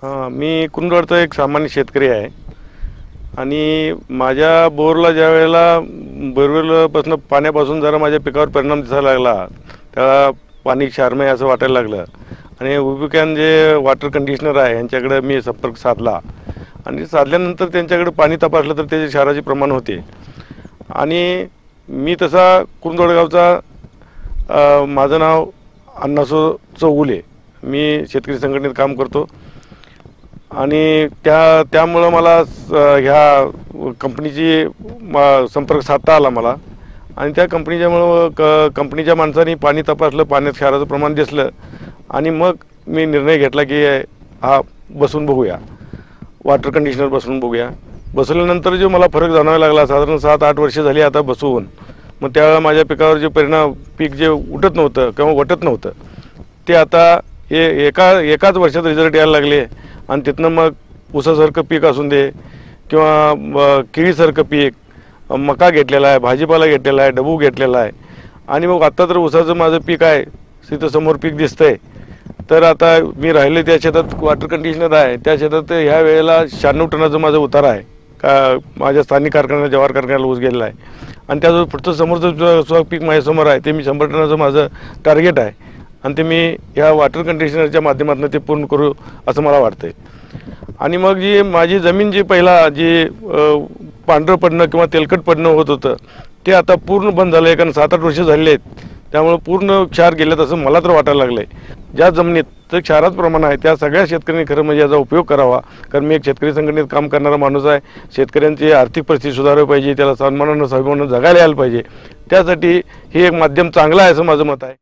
हां, मी कुंडवाडचा एक सामान्य शेतकरी आहे आणि माझ्या बोरला ज्यावेळेला बोरवेलपासून पाण्यापासून जरा माझ्या पिकावर परिणाम दिसायला लागला, त्याला पाणी क्षारमय असं वाटायला लागलं आणि उबिकॅन जे वॉटर कंडिशनर आहे यांच्याकडे मी संपर्क साधला आणि साधल्यानंतर त्यांच्याकडे पाणी तपासलं तर त्याचे क्षाराचे प्रमाण होते आणि मी तसा कुंडवाड गावचा माझं नाव अण्णासो चौगुले, मी शेतकरी संघटनेत काम करतो आणि त्यामुळं मला ह्या कंपनीची संपर्क साधता आला मला आणि त्या कंपनीच्यामुळं कंपनीच्या माणसांनी पाणी तपासलं, पाण्यात क्षाराचं प्रमाण दिसलं आणि मग मी निर्णय घेतला की हा बसून बघूया, वॉटर कंडिशनर बसून बघूया. बसवल्यानंतर जो मला फरक जाणवायला लागला, साधारण 7-8 वर्ष झाली आता बसवून, मग त्यावेळेला माझ्या पिकावर जे पीक जे उठत नव्हतं किंवा वटत नव्हतं ते आता हे एकाच वर्षात रिझल्ट यायला लागले आणि तिथनं मग ऊसासारखं पीक असून दे किंवा केळीसारखं पीक, मका घेतलेला आहे, भाजीपाला घेतलेला आहे, डबू घेतलेला आहे आणि मग आत्ता तर ऊसाचं माझं पीक आहे, तिथं समोर पीक दिसतंय. तर आता मी राहिले त्या शेतात वॉटर कंडिशनर आहे, त्या शेतात ह्या वेळेला 96 टनाचं माझं उतार आहे का माझ्या स्थानिक कारखान्याला, जवाहर कारखान्याला ऊस गेलेला आहे आणि त्याचं पुढचं समोरचं पीक माझ्यासमोर आहे, ते मी 100 टनाचं माझं टार्गेट आहे आणि ते मी ह्या वॉटर कंडिशनरच्या माध्यमातून ते पूर्ण करू असं मला वाटतं आहे. आणि मग जी माझी जमीन जी पहिला जी पांढरं पडणं किंवा तेलकट पडणं होत होतं ते आता पूर्ण बंद झालं आहे, कारण 7-8 वर्ष झालेली आहेत, त्यामुळे पूर्ण क्षार गेलेत असं मला तर वाटायला लागलं आहे. ज्या जमिनीत तर क्षाराचं प्रमाण आहे त्या सगळ्या शेतकऱ्यांनी खरं म्हणजे याचा उपयोग करावा, कारण मी एक शेतकरी संघटनेत काम करणारा माणूस आहे. शेतकऱ्यांची आर्थिक परिस्थिती सुधारली पाहिजे, त्याला सन्मानानं स्वाभिमानानं जगायला यायला पाहिजे, त्यासाठी हे एक माध्यम चांगलं आहे असं माझं मत आहे.